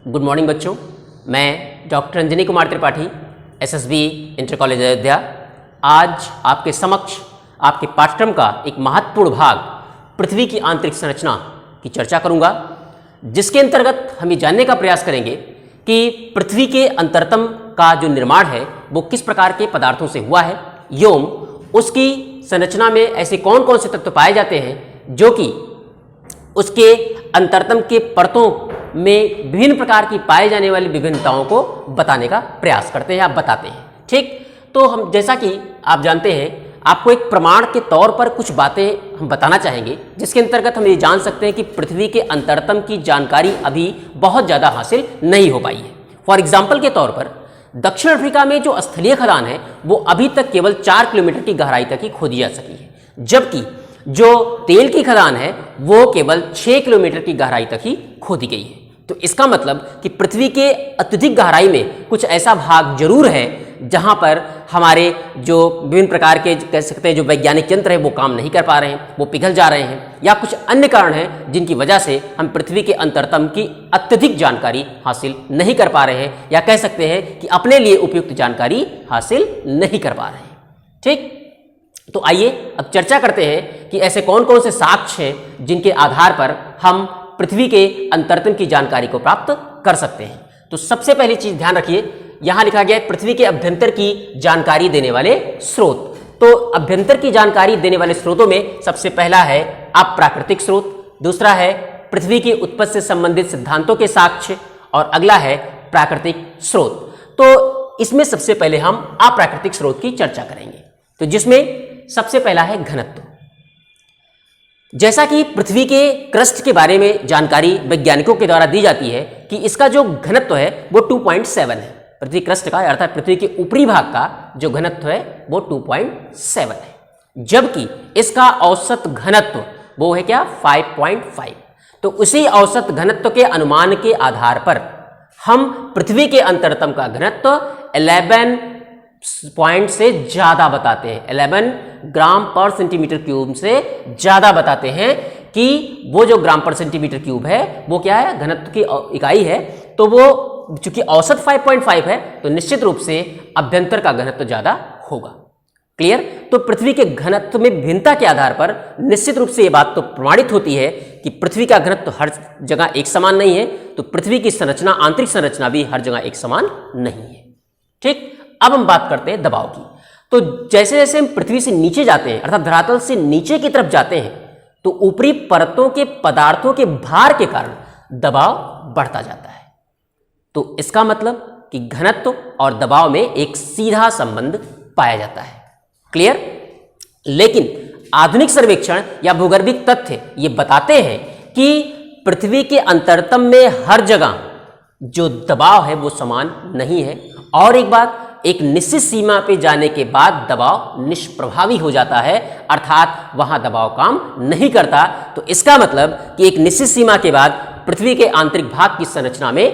Good morning बच्चों, मैं doctor Anjani Kumar Tripathi, SSB inter college Ayodhya आज आपके समक्ष आपके पाठ्यक्रम का एक महत्वपूर्ण भाग पृथ्वी की आंतरिक संरचना की चर्चा करूंगा, जिसके अंतर्गत हम ये जानने का प्रयास करेंगे कि पृथ्वी के अंतरतम का जो निर्माण है वो किस प्रकार के पदार्थों से हुआ है एवं उसकी संरचना में ऐसे कौन कौन से तत्व पाए जाते हैं जो कि उसके अंतरतम के परतों में विभिन्न प्रकार की पाए जाने वाली विभिन्नताओं को बताने का प्रयास करते हैं या बताते हैं। ठीक, तो हम जैसा कि आप जानते हैं, आपको एक प्रमाण के तौर पर कुछ बातें हम बताना चाहेंगे, जिसके अंतर्गत हम ये जान सकते हैं कि पृथ्वी के अंतरतम की जानकारी अभी बहुत ज़्यादा हासिल नहीं हो पाई है। फॉर एग्जाम्पल के तौर पर दक्षिण अफ्रीका में जो स्थलीय खदान है वो अभी तक केवल 4 किलोमीटर की गहराई तक ही खोदी जा सकी है, जबकि जो तेल की खदान है वो केवल 6 किलोमीटर की गहराई तक ही खोदी गई है। तो इसका मतलब कि पृथ्वी के अत्यधिक गहराई में कुछ ऐसा भाग जरूर है जहां पर हमारे जो विभिन्न प्रकार के कह सकते हैं जो वैज्ञानिक यंत्र है वो काम नहीं कर पा रहे हैं, वो पिघल जा रहे हैं, या कुछ अन्य कारण हैं जिनकी वजह से हम पृथ्वी के अंतरतम की अत्यधिक जानकारी हासिल नहीं कर पा रहे हैं, या कह सकते हैं कि अपने लिए उपयुक्त जानकारी हासिल नहीं कर पा रहे हैं। ठीक, तो आइए अब चर्चा करते हैं कि ऐसे कौन कौन से साक्ष्य हैं जिनके आधार पर हम पृथ्वी के अंतरतम की जानकारी को प्राप्त कर सकते हैं। तो सबसे पहली चीज ध्यान रखिए, यहां लिखा गया है पृथ्वी के अभ्यंतर की जानकारी देने वाले स्रोत। तो अभ्यंतर की जानकारी देने वाले स्रोतों में सबसे पहला है अप्राकृतिक स्रोत, दूसरा है पृथ्वी की उत्पत्ति से संबंधित सिद्धांतों के साक्ष्य, और अगला है प्राकृतिक स्रोत। तो इसमें सबसे पहले हम अप्राकृतिक स्रोत की चर्चा करेंगे, तो जिसमें सबसे पहला है घनत्व। जैसा कि पृथ्वी के क्रस्ट के बारे में जानकारी वैज्ञानिकों के द्वारा दी जाती है कि इसका जो घनत्व है वो 2.7 है। पृथ्वी क्रस्ट का अर्थात पृथ्वी के ऊपरी भाग का जो घनत्व है वो 2.7 है, जबकि इसका औसत घनत्व वो है क्या 5.5। तो उसी औसत घनत्व के अनुमान के आधार पर हम पृथ्वी के अंतरतम का घनत्व 11 पॉइंट से ज्यादा बताते हैं, 11 ग्राम पर सेंटीमीटर क्यूब से ज्यादा बताते हैं कि वो जो ग्राम पर सेंटीमीटर क्यूब है वो क्या है, घनत्व की इकाई है। तो वो चूंकि औसत 5.5 है तो निश्चित रूप से अभ्यंतर का घनत्व ज्यादा होगा। क्लियर? तो पृथ्वी के घनत्व में भिन्नता के आधार पर निश्चित रूप से ये बात तो प्रमाणित होती है कि पृथ्वी का घनत्व हर जगह एक समान नहीं है, तो पृथ्वी की संरचना, आंतरिक संरचना भी हर जगह एक समान नहीं है। ठीक, अब हम बात करते हैं दबाव की। तो जैसे जैसे हम पृथ्वी से नीचे जाते हैं अर्थात धरातल से नीचे की तरफ जाते हैं तो ऊपरी परतों के पदार्थों के भार के कारण दबाव बढ़ता जाता है। तो इसका मतलब कि घनत्व और दबाव में एक सीधा संबंध पाया जाता है। क्लियर? लेकिन आधुनिक सर्वेक्षण या भूगर्भिक तथ्य ये बताते हैं कि पृथ्वी के अंतरतम में हर जगह जो दबाव है वो समान नहीं है, और एक बात, एक निश्चित सीमा पे जाने के बाद दबाव निष्प्रभावी हो जाता है, अर्थात वहां दबाव काम नहीं करता। तो इसका मतलब कि एक निश्चित सीमा के बाद पृथ्वी के आंतरिक भाग की संरचना में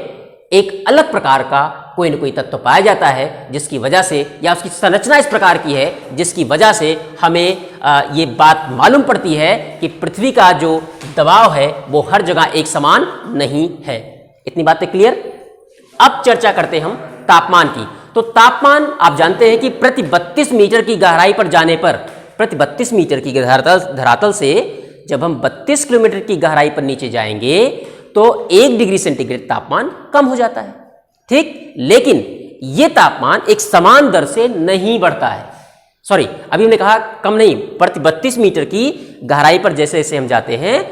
एक अलग प्रकार का कोई न कोई तत्व पाया जाता है, जिसकी वजह से, या उसकी संरचना इस प्रकार की है जिसकी वजह से हमें ये बात मालूम पड़ती है कि पृथ्वी का जो दबाव है वो हर जगह एक समान नहीं है। इतनी बातें क्लियर? अब चर्चा करते हैं हम तापमान की। तो तापमान आप जानते हैं कि प्रति 32 मीटर की गहराई पर जाने पर, प्रति 32 मीटर की धरातल से जब हम 32 किलोमीटर की गहराई पर नीचे जाएंगे तो 1 डिग्री सेंटीग्रेड तापमान कम हो जाता है। ठीक, लेकिन यह तापमान एक समान दर से नहीं बढ़ता है। सॉरी, अभी हमने कहा कम नहीं, प्रति 32 मीटर की गहराई पर जैसे जैसे हम जाते हैं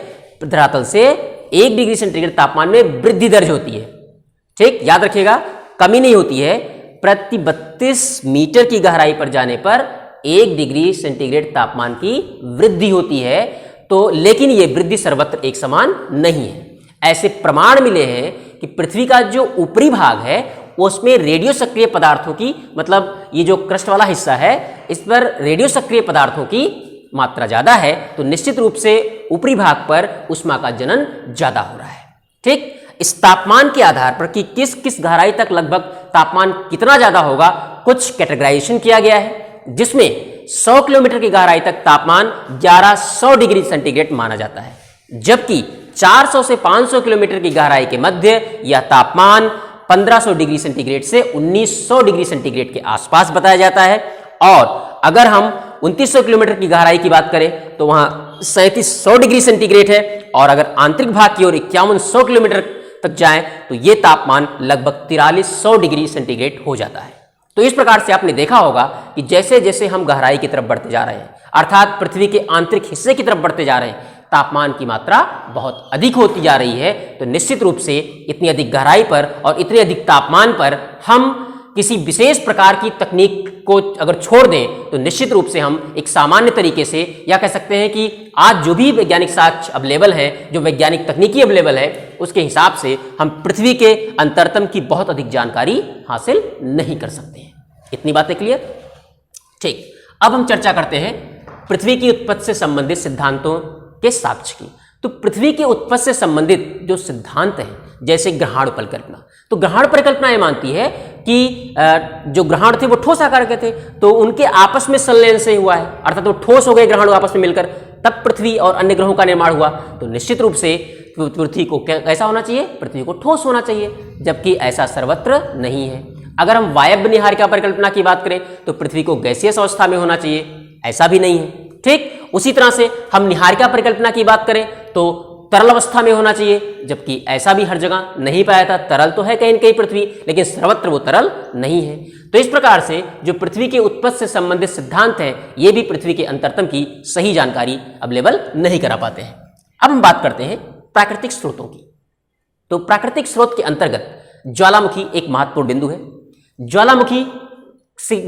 धरातल से 1 डिग्री सेंटीग्रेड तापमान में वृद्धि दर्ज होती है। ठीक, याद रखिएगा, कमी नहीं होती है। प्रति 32 मीटर की गहराई पर जाने पर 1 डिग्री सेंटीग्रेड तापमान की वृद्धि होती है। तो लेकिन यह वृद्धि सर्वत्र एक समान नहीं है। ऐसे प्रमाण मिले हैं कि पृथ्वी का जो ऊपरी भाग है उसमें रेडियो सक्रिय पदार्थों की, मतलब ये जो क्रस्ट वाला हिस्सा है इस पर रेडियो सक्रिय पदार्थों की मात्रा ज्यादा है, तो निश्चित रूप से ऊपरी भाग पर ऊष्मा का जनन ज्यादा हो रहा है। ठीक, इस तापमान के आधार पर कि किस किस गहराई तक लगभग तापमान कितना ज्यादा होगा, कुछ कैटेगराइजेशन किया गया है, जिसमें 100 किलोमीटर की गहराई तक तापमान 1100 डिग्री सेंटीग्रेड माना जाता है, जबकि 400 से 500 किलोमीटर की गहराई के मध्य यह तापमान 1500 डिग्री सेंटीग्रेड से 1900 डिग्री सेंटीग्रेड के आसपास बताया जाता है। और अगर हम 2900 किलोमीटर की गहराई की बात करें तो वहां 3700 डिग्री सेंटीग्रेड है। और अगर आंतरिक भाग की ओर 5100 किलोमीटर तक जाएं तो यह तापमान लगभग 4300 डिग्री सेंटीग्रेड हो जाता है। तो इस प्रकार से आपने देखा होगा कि जैसे जैसे हम गहराई की तरफ बढ़ते जा रहे हैं, अर्थात पृथ्वी के आंतरिक हिस्से की तरफ बढ़ते जा रहे हैं, तापमान की मात्रा बहुत अधिक होती जा रही है। तो निश्चित रूप से इतनी अधिक गहराई पर और इतने अधिक तापमान पर हम किसी विशेष प्रकार की तकनीक को अगर छोड़ दें तो निश्चित रूप से हम एक सामान्य तरीके से, या कह सकते हैं कि आज जो भी वैज्ञानिक साक्ष्य अवेलेबल है, जो वैज्ञानिक तकनीकी अवेलेबल है, उसके हिसाब से हम पृथ्वी के अंतरतम की बहुत अधिक जानकारी हासिल नहीं कर सकते हैं। इतनी बातें क्लियर? ठीक, अब हम चर्चा करते हैं पृथ्वी की उत्पत्ति से संबंधित सिद्धांतों के साक्ष्य की। तो पृथ्वी के उत्पत्ति से संबंधित जो सिद्धांत हैं, जैसे ग्रहाणु परिकल्पना, तो ग्रहाणु परिकल्पना ये मानती है कि जो ग्रहाणु थे वो ठोस आकार के थे, तो उनके आपस में संलयन से हुआ है, अर्थात वो ठोस हो गए ग्रहाणु आपस में मिलकर, तब पृथ्वी और अन्य ग्रहों का निर्माण हुआ। तो निश्चित रूप से पृथ्वी को कैसा होना चाहिए? पृथ्वी को ठोस होना चाहिए, जबकि ऐसा सर्वत्र नहीं है। अगर हम वायव्य निहारिका परिकल्पना की बात करें तो पृथ्वी को गैसीय अवस्था में होना चाहिए, ऐसा भी नहीं है। ठीक, उसी तरह से हम निहारिका परिकल्पना की बात करें तो तरल अवस्था में होना चाहिए, जबकि ऐसा भी हर जगह नहीं पाया था। तरल तो है कहीं न कहीं पृथ्वी, लेकिन सर्वत्र वो तरल नहीं है। तो इस प्रकार से जो पृथ्वी के उत्पत्ति से संबंधित सिद्धांत हैं, ये भी पृथ्वी के अंतरतम की सही जानकारी अवेलेबल नहीं करा पाते हैं। अब हम बात करते हैं प्राकृतिक स्रोतों की। तो प्राकृतिक स्रोत के अंतर्गत ज्वालामुखी एक महत्वपूर्ण बिंदु है। ज्वालामुखी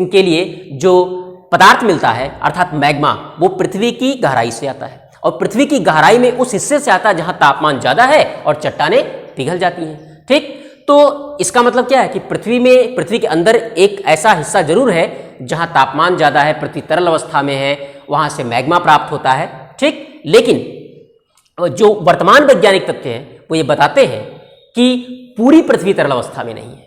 के लिए जो पदार्थ मिलता है, अर्थात मैग्मा, वो पृथ्वी की गहराई से आता है, और पृथ्वी की गहराई में उस हिस्से से आता है जहां तापमान ज्यादा है और चट्टानें पिघल जाती हैं। ठीक, तो इसका मतलब क्या है कि पृथ्वी के अंदर एक ऐसा हिस्सा जरूर है जहां तापमान ज्यादा है, पृथ्वी तरल अवस्था में है, वहां से मैग्मा प्राप्त होता है। ठीक, लेकिन जो वर्तमान वैज्ञानिक तथ्य हैं वो ये बताते हैं कि पूरी पृथ्वी तरल अवस्था में नहीं है।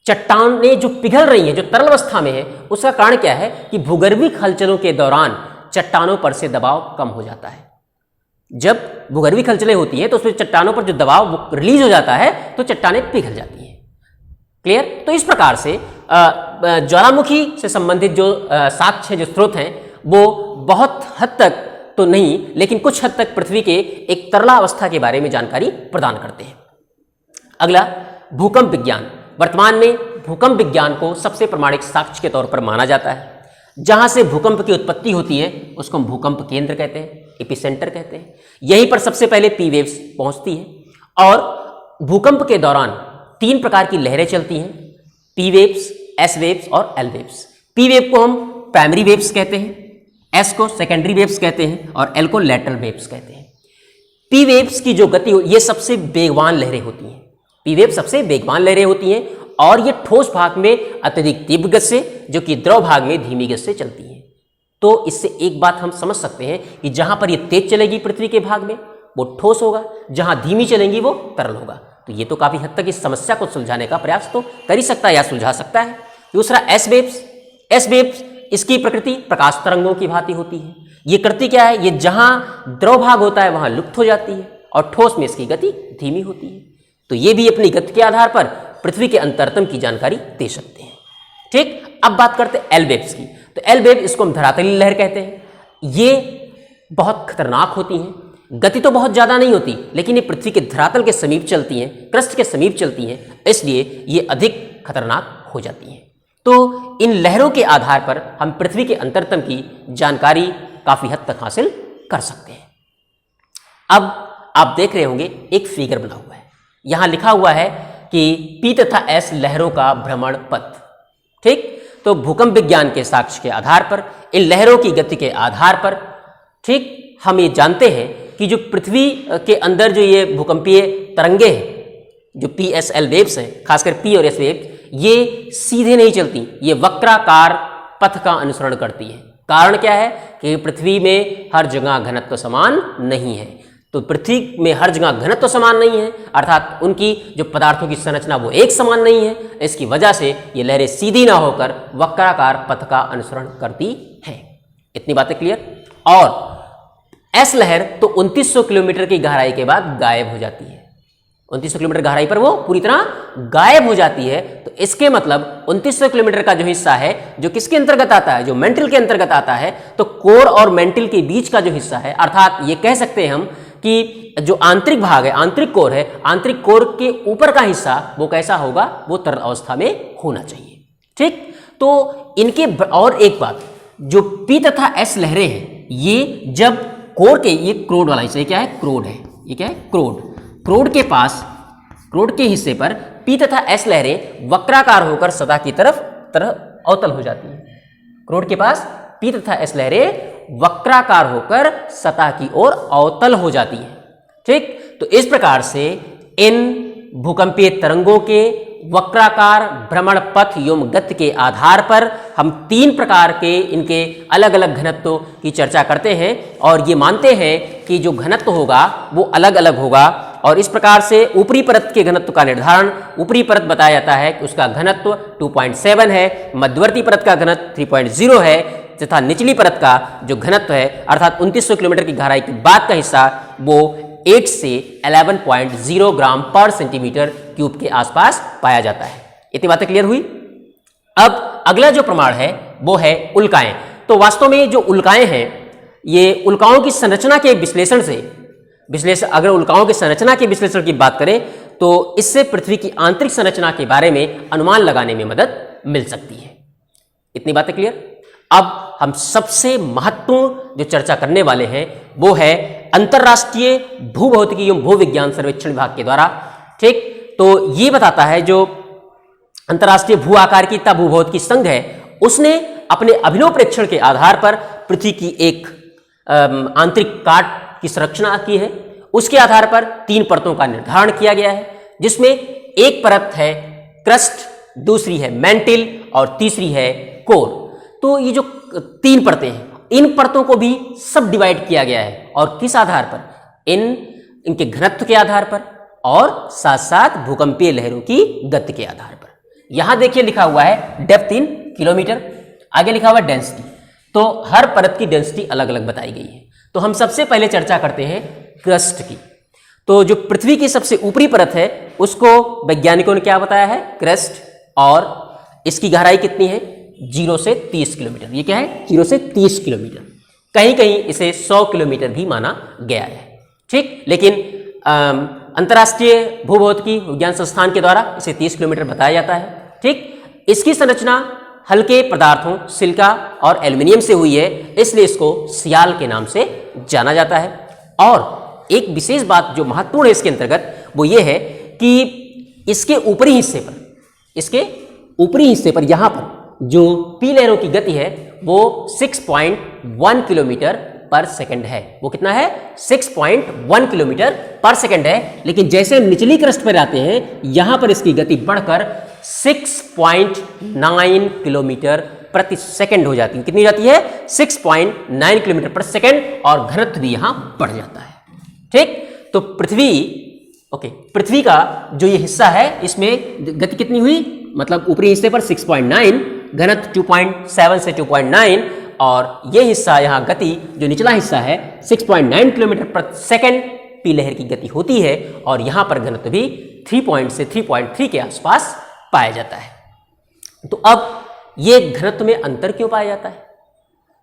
चट्टानें जो पिघल रही हैं, जो तरल अवस्था में है, उसका कारण क्या है कि भूगर्भीय हलचलों के दौरान चट्टानों पर से दबाव कम हो जाता है। जब भूगर्भीय हलचलें होती हैं तो उसमें चट्टानों पर जो दबाव रिलीज हो जाता है तो चट्टानें पिघल जाती हैं। क्लियर? तो इस प्रकार से ज्वालामुखी से संबंधित जो साक्ष्य, जो स्रोत हैं, वो बहुत हद तक तो नहीं, लेकिन कुछ हद तक पृथ्वी के एक तरलावस्था के बारे में जानकारी प्रदान करते हैं। अगला, भूकंप विज्ञान। वर्तमान में भूकंप विज्ञान को सबसे प्रमाणिक साक्ष्य के तौर पर माना जाता है। जहां से भूकंप की उत्पत्ति होती है उसको हम भूकंप केंद्र कहते हैं, एपिसेंटर कहते हैं। यहीं पर सबसे पहले पी वेव्स पहुंचती है और भूकंप के दौरान 3 प्रकार की लहरें चलती हैं, पी वेव्स, एस वेव्स और एल वेव्स। पी वेव को हम प्राइमरी वेव्स कहते हैं, एस को सेकेंडरी वेव्स कहते हैं और एल को लैटरल वेव्स कहते हैं। पी वेव्स की जो गति ये सबसे वेगवान लहरें होती हैं। पी वेव सबसे वेगवान लहरें होती हैं और ये ठोस भाग में अत्यधिक तीव्र गति से, जो कि द्रव भाग में धीमी गति से चलती हैं। तो इससे एक बात हम समझ सकते हैं कि जहां पर ये तेज चलेगी पृथ्वी के भाग में वो ठोस होगा, जहां धीमी चलेंगी वो तरल होगा। तो ये तो काफी हद तक इस समस्या को सुलझाने का प्रयास तो कर ही सकता है या सुलझा सकता है। दूसरा, एस वेव्स। एस वेव्स, इसकी प्रकृति प्रकाश तरंगों की भांति होती है। ये करती क्या है? ये जहां द्रव भाग होता है वहां लुप्त हो जाती है और ठोस में इसकी गति धीमी होती है। तो ये भी अपनी गति के आधार पर पृथ्वी के अंतरतम की जानकारी दे सकते हैं। ठीक, अब बात करते हैं एल वेव्स की। तो एल वेव, इसको हम धरातलीय लहर कहते हैं। ये बहुत खतरनाक होती हैं, गति तो बहुत ज्यादा नहीं होती, लेकिन ये पृथ्वी के धरातल के समीप चलती हैं, क्रस्ट के समीप चलती हैं, इसलिए ये अधिक खतरनाक हो जाती हैं। तो इन लहरों के आधार पर हम पृथ्वी के अंतरतम की जानकारी काफी हद तक हासिल कर सकते हैं। अब आप देख रहे होंगे एक फिगर बना हुआ है, यहां लिखा हुआ है कि पी तथा एस लहरों का भ्रमण पथ। ठीक, तो भूकंप विज्ञान के साक्ष्य के आधार पर, इन लहरों की गति के आधार पर, ठीक, हम ये जानते हैं कि जो पृथ्वी के अंदर जो ये भूकंपीय तरंगे हैं, जो पी एस एल वेव्स हैं, खासकर पी और एस वेव्स, ये सीधे नहीं चलती, ये वक्राकार पथ का अनुसरण करती है। कारण क्या है कि पृथ्वी में हर जगह घनत्व समान नहीं है। तो पृथ्वी में हर जगह घनत्व समान नहीं है, अर्थात उनकी जो पदार्थों की संरचना वो एक समान नहीं है। इसकी वजह से ये लहरें सीधी ना होकर वक्राकार पथ का अनुसरण करती हैं। इतनी बातें क्लियर? और एस लहर तो 2900 किलोमीटर की गहराई के बाद गायब हो जाती है। 2900 किलोमीटर गहराई पर वो पूरी तरह गायब हो जाती है। तो इसके मतलब 2900 किलोमीटर का जो हिस्सा है जो किसके अंतर्गत आता है, जो मेंटल के अंतर्गत आता है, तो कोर और मेंटल के बीच का जो हिस्सा है, अर्थात ये कह सकते हैं हम कि जो आंतरिक भाग है, आंतरिक कोर है, आंतरिक कोर के ऊपर का हिस्सा वो कैसा होगा, वो तरल अवस्था में होना चाहिए। ठीक, तो इनके और एक बात, जो पी तथा एस लहरें हैं, ये जब कोर के, ये क्रोड वाला हिस्सा, क्या है, क्रोड है, ये क्या है, क्रोड, क्रोड के पास, क्रोड के हिस्से पर पी तथा एस लहरें वक्राकार होकर सतह की तरफ अवतल हो जाती हैं। क्रोड के पास पी तथा एस लहरें वक्राकार होकर सतह की ओर अवतल हो जाती है। ठीक, तो इस प्रकार से इन भूकंपीय तरंगों के वक्राकार भ्रमण पथ एवं गति के आधार पर हम 3 प्रकार के इनके अलग अलग घनत्व की चर्चा करते हैं और ये मानते हैं कि जो घनत्व होगा वो अलग अलग होगा। और इस प्रकार से ऊपरी परत के घनत्व का निर्धारण, ऊपरी परत बताया जाता है कि उसका घनत्व 2.7 है, मध्यवर्ती परत का घनत्व 3.0 है तथा निचली परत का जो घनत्व है अर्थात 2900 किलोमीटर की गहराई के बाद का हिस्सा वो 8 से 11.0 ग्राम पर सेंटीमीटर क्यूब के आसपास पाया जाता है। इतनी बातें क्लियर हुई। अब अगला जो प्रमाण है वो है उल्काएं। तो वास्तव में जो उल्काएं हैं, ये उल्काओं की संरचना के विश्लेषण से, अगर उल्काओं की संरचना के विश्लेषण की बात करें तो इससे पृथ्वी की आंतरिक संरचना के बारे में अनुमान लगाने में मदद मिल सकती है। इतनी बातें क्लियर। अब हम सबसे महत्वपूर्ण जो चर्चा करने वाले हैं वो है अंतरराष्ट्रीय भूभौतिकी एवं भूविज्ञान सर्वेक्षण विभाग के द्वारा। ठीक, तो ये बताता है जो अंतरराष्ट्रीय भू आकारिकीता भूभौतिकी संघ है, उसने अपने अभिनव प्रेक्षण के आधार पर पृथ्वी की एक आंतरिक काट की संरचना की है। उसके आधार पर 3 परतों का निर्धारण किया गया है, जिसमें एक परत है क्रस्ट, दूसरी है मेंटिल और तीसरी है कोर। तो ये जो 3 परतें हैं, इन परतों को भी सब डिवाइड किया गया है और किस आधार पर, इनके घनत्व के आधार पर और साथ साथ भूकंपीय लहरों की गति के आधार पर। यहां देखिए लिखा हुआ है डेप्थ इन किलोमीटर, आगे लिखा हुआ है डेंसिटी। तो हर परत की डेंसिटी अलग अलग बताई गई है। तो हम सबसे पहले चर्चा करते हैं क्रस्ट की। तो जो पृथ्वी की सबसे ऊपरी परत है उसको वैज्ञानिकों ने क्या बताया है, क्रस्ट, और इसकी गहराई कितनी है, 0 से 30 किलोमीटर। ये क्या है, 0 से 30 किलोमीटर। कहीं कहीं इसे 100 किलोमीटर भी माना गया है। ठीक, लेकिन अंतर्राष्ट्रीय भूभौतिकी विज्ञान संस्थान के द्वारा इसे 30 किलोमीटर बताया जाता है। ठीक, इसकी संरचना हल्के पदार्थों सिलिका और एल्युमिनियम से हुई है, इसलिए इसको सियाल के नाम से जाना जाता है। और एक विशेष बात जो महत्वपूर्ण है इसके अंतर्गत वो ये है कि इसके ऊपरी हिस्से पर यहां पर जो पी लहरों की गति है वो 6.1 किलोमीटर पर सेकंड है। वो कितना है, 6.1 किलोमीटर पर सेकंड है। लेकिन जैसे हम निचली क्रस्ट पर आते हैं यहां पर इसकी गति बढ़कर 6.9 किलोमीटर प्रति सेकंड हो जाती है। कितनी हो जाती है, 6.9 किलोमीटर पर सेकंड, और घनत्व भी यहां बढ़ जाता है। ठीक, तो पृथ्वी का जो ये हिस्सा है इसमें गति कितनी हुई, मतलब ऊपरी हिस्से पर 6.9, घनत्व 2.7 से 2.9, और ये हिस्सा यहाँ गति जो निचला हिस्सा है 6.9 किलोमीटर प्रति सेकंड पी लहर की गति होती है, और यहाँ पर घनत्व भी 3 से 3.3 के आसपास पाया जाता है। तो अब ये घनत्व में अंतर क्यों पाया जाता है,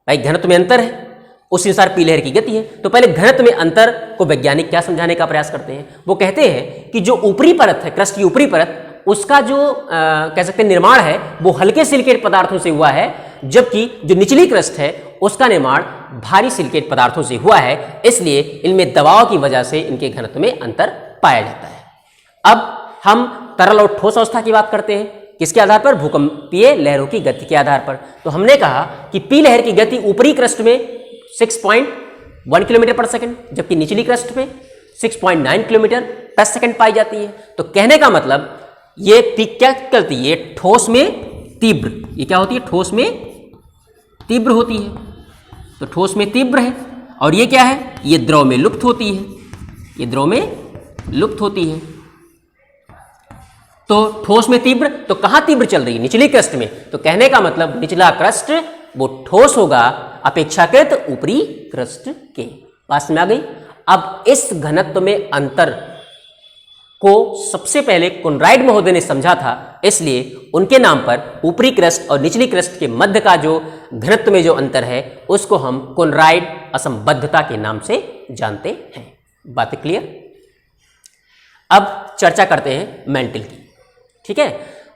भाई घनत्व में अंतर है उस अनुसार पी लहर की गति है। तो पहले घनत्व में अंतर को वैज्ञानिक क्या समझाने का प्रयास करते हैं, वो कहते हैं कि जो ऊपरी परत है, क्रस्ट की ऊपरी परत, उसका जो कह सकते हैं निर्माण है वो हल्के सिलिकेट पदार्थों से हुआ है, जबकि जो निचली क्रस्ट है उसका निर्माण भारी सिलिकेट पदार्थों से हुआ है, इसलिए इनमें दबाव की वजह से इनके घनत्व में अंतर पाया जाता है। अब हम तरल और ठोस अवस्था की बात करते हैं, किसके आधार पर, भूकंपीय लहरों की गति के आधार पर। तो हमने कहा कि पी लहर की गति ऊपरी क्रस्ट में 6.1 किलोमीटर पर सेकंड, जबकि निचली क्रस्ट में 6.9 किलोमीटर पर सेकंड पाई जाती है। तो कहने का मतलब ये क्या करती है, ठोस में तीव्र, ये क्या होती है, ठोस में तीव्र होती है। तो ठोस में तीव्र है, और ये क्या है, ये द्रव में लुप्त होती है, ये द्रव में लुप्त होती है। तो ठोस में तीव्र, तो कहां तीव्र चल रही है, निचली क्रस्ट में। तो कहने का मतलब निचला क्रस्ट वो ठोस होगा अपेक्षाकृत ऊपरी क्रस्ट के। पास में आ गई। अब इस घनत्व में अंतर को सबसे पहले कोनराड महोदय ने समझा था, इसलिए उनके नाम पर ऊपरी क्रस्ट और निचली क्रस्ट के मध्य का जो घनत्व में जो अंतर है उसको हम कोनराड असंबद्धता के नाम से जानते हैं। बातें क्लियर? अब चर्चा करते हैं मैंटल की। ठीक है,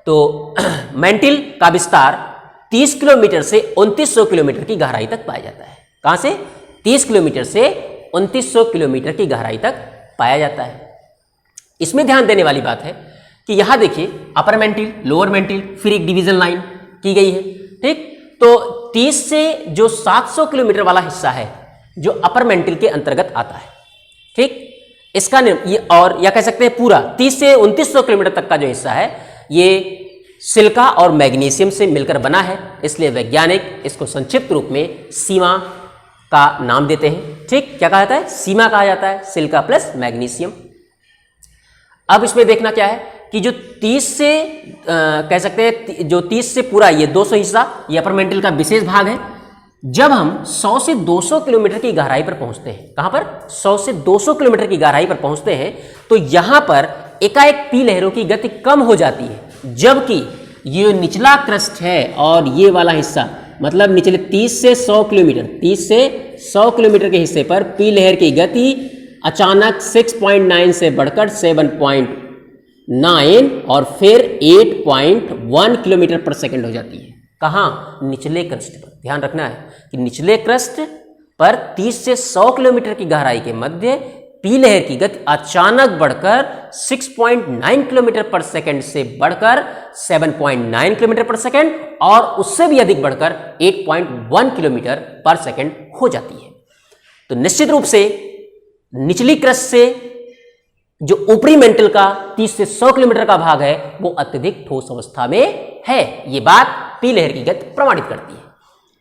तो मैंटल का विस्तार 30 किलोमीटर से 2900 किलोमीटर की गहराई तक पाया जाता है। कहां से? 30 किलोमीटर से 2900 किलोमीटर की गहराई तक पाया जाता है। इसमें ध्यान देने वाली बात है कि यहां देखिए अपर मेंटिल, लोअर मेंटिल, फिर एक डिवीजन लाइन की गई है। ठीक, तो 30 से जो 700 किलोमीटर वाला हिस्सा है जो अपर मेंटिल के अंतर्गत आता है। ठीक, इसका ये और या कह सकते हैं पूरा 30 से 2900 किलोमीटर तक का जो हिस्सा है ये सिलिका और मैग्नीशियम से मिलकर बना है, इसलिए वैज्ञानिक इसको संक्षिप्त रूप में सीमा का नाम देते हैं। ठीक, क्या कहा जाता है? सीमा कहा जाता है, सिलिका प्लस मैग्नीशियम। अब इसमें देखना क्या है कि जो 30 से कह सकते हैं जो 30 से पूरा ये 200 हिस्सा ये अपर मेंटल का विशेष भाग है। जब हम 100 से 200 किलोमीटर की गहराई पर पहुंचते हैं, कहां पर? 100 से 200 किलोमीटर की गहराई पर पहुंचते हैं तो यहां पर एकाएक पी लहरों की गति कम हो जाती है, जबकि ये निचला क्रस्ट है और ये वाला हिस्सा मतलब निचले 30 से 100 किलोमीटर 30 से 100 किलोमीटर के हिस्से पर पी लहर की गति अचानक 6.9 से बढ़कर 7.9 और फिर 8.1 किलोमीटर पर सेकंड हो जाती है। कहाँ? निचले क्रस्ट पर। ध्यान रखना है कि निचले क्रस्ट पर 30 से 100 किलोमीटर की गहराई के मध्य पी लहर की गति अचानक बढ़कर 6.9 किलोमीटर पर सेकंड से बढ़कर 7.9 किलोमीटर पर सेकंड और उससे भी अधिक बढ़कर 8.1 किलोमीटर पर सेकंड हो जाती है। तो निश्चित रूप से निचली क्रस्ट से जो ऊपरी मेंटल का 30 से 100 किलोमीटर का भाग है वो अत्यधिक ठोस अवस्था में है। ये बात पी लहर की गति प्रमाणित करती है।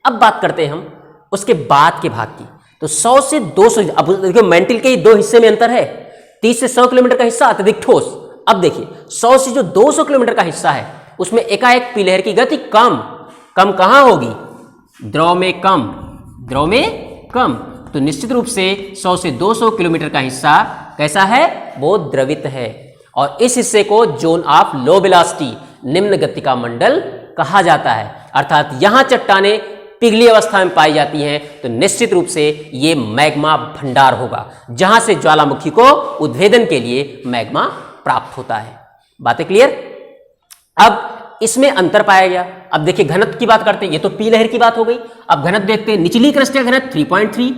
अब बात करते हैं हम उसके बाद के भाग की। तो 100 से 200, अब देखिए मेंटल के ही दो हिस्से में अंतर है। 30 से 100 किलोमीटर का हिस्सा अत्यधिक ठोस। अब देखिए 100 से जो 200 किलोमीटर का हिस्सा है उसमें एकाएक पी लहर की गति कम कहां होगी? द्रव में कम। तो निश्चित रूप से 100 से 200 किलोमीटर का हिस्सा कैसा है? वो द्रवित है और इस हिस्से को जोन ऑफ लो वेलोसिटी, निम्न गति का मंडल कहा जाता है। अर्थात यहां चट्टानें पिघली अवस्था में पाई जाती हैं तो निश्चित रूप से ये मैग्मा भंडार होगा जहां से ज्वालामुखी को उद्भेदन के लिए मैग्मा प्राप्त होता है। बातें क्लियर? अब इसमें अंतर पाया गया। अब देखिए घनत्व की बात करते हैं, ये तो पी लहर की बात हो गई। अब घनत्व देखते हैं, निचली क्रस्ट का घनत्व 3.3,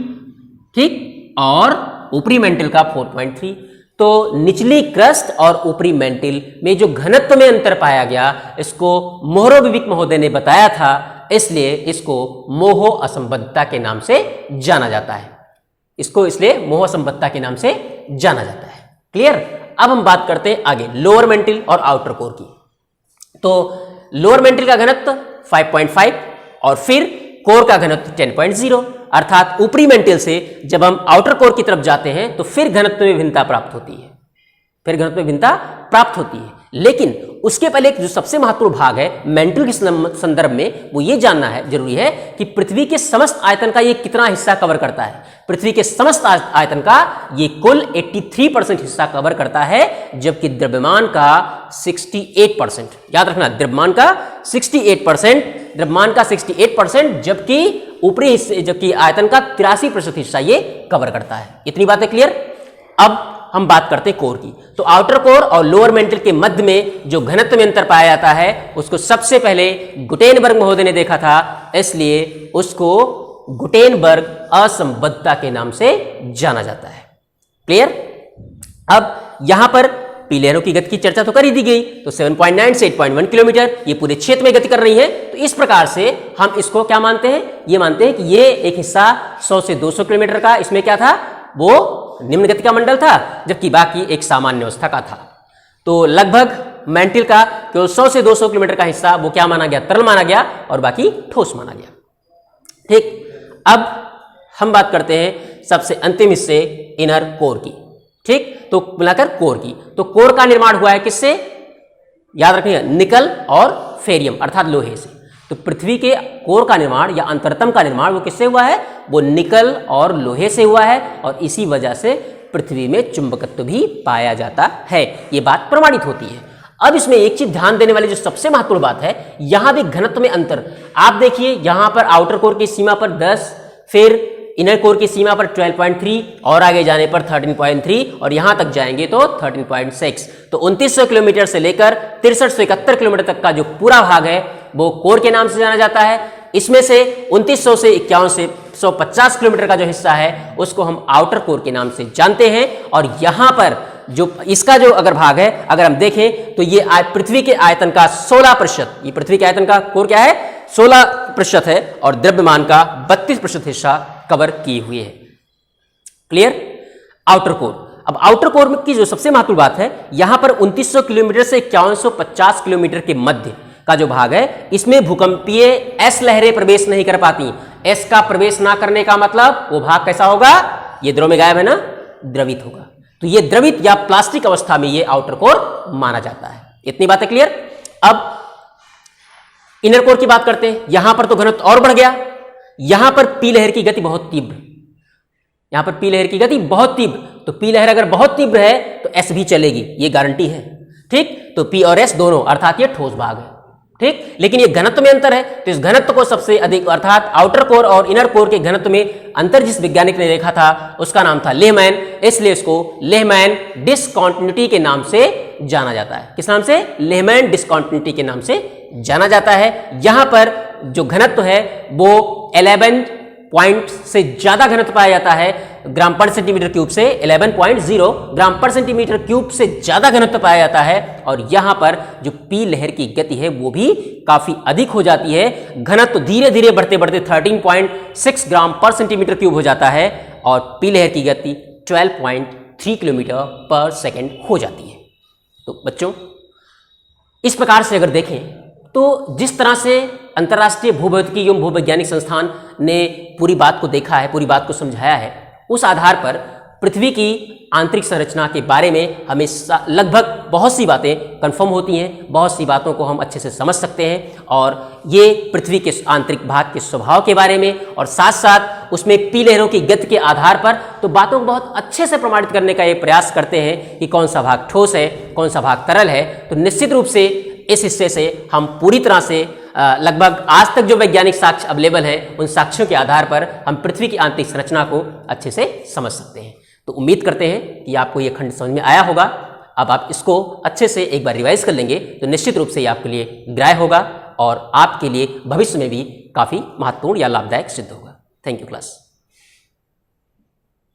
ठीक, और ऊपरी मेंटल का 4.3। तो निचली क्रस्ट और ऊपरी मेंटल में जो घनत्व में अंतर पाया गया इसको मोहरोविक महोदय ने बताया था, इसलिए इसको मोह असंबद्धता के नाम से जाना जाता है। इसलिए मोह असंबद्धता के नाम से जाना जाता है। क्लियर? अब हम बात करते हैं आगे लोअर मेंटल और आउटर कोर की। तो लोअर मेंटल का घनत्व 5.5 और फिर कोर का घनत्व 10.0। अर्थात ऊपरी मेंटल से जब हम आउटर कोर की तरफ जाते हैं तो फिर घनत्व में भिन्नता प्राप्त होती है। लेकिन उसके पहले जो सबसे महत्वपूर्ण भाग है मेंटल के संदर्भ में वो ये जानना है, जरूरी है कि पृथ्वी के समस्त आयतन का ये कितना हिस्सा कवर करता है। पृथ्वी के समस्त आयतन का ये कुल 83% हिस्सा कवर करता है, जबकि द्रव्यमान का 68%। याद रखना, द्रव्यमान का 68%, जबकि ऊपरी हिस्से जबकि आयतन का 83% हिस्सा ये कवर करता है। इतनी बातें क्लियर? अब हम बात करते हैं कोर की। तो आउटर कोर और लोअर मेंटल के मध्य में जो घनत्व में अंतर पाया जाता है उसको सबसे पहले गुटेनबर्ग महोदय ने देखा था, इसलिए उसको गुटेनबर्ग असंबद्धता के नाम से जाना जाता है। क्लियर? अब यहां पर पी लहरों की गति की चर्चा तो कर ही दी गई। तो 7.9 से 8.1 किलोमीटर ये पूरे क्षेत्र में गति कर रही है। तो इस प्रकार से हम इसको क्या मानते हैं? ये मानते हैं कि ये एक हिस्सा 100 से 200 किलोमीटर का, इसमें क्या था? वो निम्न गति का मंडल था, जबकि बाकी एक सामान्य अवस्था का था। तो लगभग मेंटल का केवल 100 से 200 किलोमीटर का हिस्सा वो क्या माना गया? तरल माना गया और बाकी ठोस माना गया। ठीक, अब हम बात करते हैं सबसे अंतिम हिस्से इनर कोर की। ठीक, तो मिलाकर कोर की। तो कोर का निर्माण हुआ है किससे? याद रखिएगा, निकल और फेरियम अर्थात लोहे से। तो पृथ्वी के कोर का निर्माण या अंतरतम का निर्माण वो किससे हुआ है? वो निकल और लोहे से हुआ है और इसी वजह से पृथ्वी में चुंबकत्व भी पाया जाता है। ये बात प्रमाणित होती है। अब इसमें एक चीज ध्यान देने वाली जो सबसे महत्वपूर्ण बात है, यहां भी घनत्व में अंतर। आप देखिए यहां पर आउटर कोर की सीमा पर 10, फिर इनर कोर की सीमा पर 12.3 और आगे जाने पर 13.3 और यहां तक जाएंगे तो 13.6। तो 2900 किलोमीटर से लेकर 6371 किलोमीटर तक का जो पूरा भाग है वो कोर के नाम से जाना जाता है। इसमें से 2900 से 51 से 150 किलोमीटर का जो हिस्सा है उसको हम आउटर कोर के नाम से जानते हैं। और यहां पर जो इसका जो अगर भाग है, अगर हम देखें तो ये पृथ्वी के आयतन का 16%, ये पृथ्वी के आयतन का कोर क्या है? 16% है और द्रव्यमान का 32% हिस्सा कवर किए हुए है। क्लियर? Outer core. अब आउटर कोर की जो सबसे महत्वपूर्ण बात है, यहां पर 2900 किलोमीटर से 5150 किलोमीटर के मध्य का जो भाग है, इसमें भूकंपीय एस लहरें प्रवेश नहीं कर पाती। एस का प्रवेश ना करने का मतलब वो भाग कैसा होगा? ये द्रव में गायब है ना, द्रवित होगा। तो ये द्रवित या प्लास्टिक अवस्था में ये आउटर कोर माना जाता है। इतनी बातें क्लियर? अब इनर कोर की बात करते हैं। यहां पर तो घनत्व और बढ़ गया। यहां पर पी लहर की गति बहुत तीव्र, यहां पर पी लहर की गति बहुत तीव्र, तो पी लहर अगर बहुत तीव्र है तो एस भी चलेगी, ये गारंटी है। ठीक, तो पी और एस दोनों, अर्थात ये ठोस भाग है। ठीक, लेकिन ये घनत्व में अंतर है, तो इस घनत्व को सबसे अधिक, अर्थात आउटर कोर और इनर कोर के घनत्व में अंतर जिस वैज्ञानिक ने देखा था उसका नाम था लेहमैन, इसलिए इसको लेहमैन डिसकंटिन्यूटी के नाम से जाना जाता है। किस नाम से? लेहमैन डिसकंटिन्यूटी के नाम से जाना जाता है। यहां पर जो घनत्व है वो 11 पॉइंट से ज्यादा घनत्व पाया जाता है ग्राम पर सेंटीमीटर क्यूब से, 11.0 ग्राम पर सेंटीमीटर क्यूब से ज्यादा घनत्व पाया जाता है। और यहां पर जो पी लहर की गति है वो भी काफी अधिक हो जाती है। घनत्व धीरे धीरे बढ़ते बढ़ते 13.6 ग्राम पर सेंटीमीटर क्यूब हो जाता है और पी लहर की गति 12.3 किलोमीटर पर सेकेंड हो जाती है। तो बच्चों, इस प्रकार से अगर देखें तो जिस तरह से अंतर्राष्ट्रीय भूभौतिकी एवं भूवैज्ञानिक संस्थान ने पूरी बात को देखा है, पूरी बात को समझाया है, उस आधार पर पृथ्वी की आंतरिक संरचना के बारे में हमें लगभग बहुत सी बातें कंफर्म होती हैं, बहुत सी बातों को हम अच्छे से समझ सकते हैं। और ये पृथ्वी के आंतरिक भाग के स्वभाव के बारे में और साथ साथ उसमें पी लहरों की गति के आधार पर तो बातों को बहुत अच्छे से प्रमाणित करने का ये प्रयास करते हैं कि कौन सा भाग ठोस है, कौन सा भाग तरल है। तो निश्चित रूप से इस हिस्से से हम पूरी तरह से लगभग आज तक जो वैज्ञानिक साक्ष्य अवेलेबल हैं उन साक्ष्यों के आधार पर हम पृथ्वी की आंतरिक संरचना को अच्छे से समझ सकते हैं। तो उम्मीद करते हैं कि आपको यह खंड समझ में आया होगा। अब आप इसको अच्छे से एक बार रिवाइज कर लेंगे तो निश्चित रूप से ये आपके लिए ग्राह्य होगा और आपके लिए भविष्य में भी काफ़ी महत्वपूर्ण या लाभदायक सिद्ध होगा। Thank you class.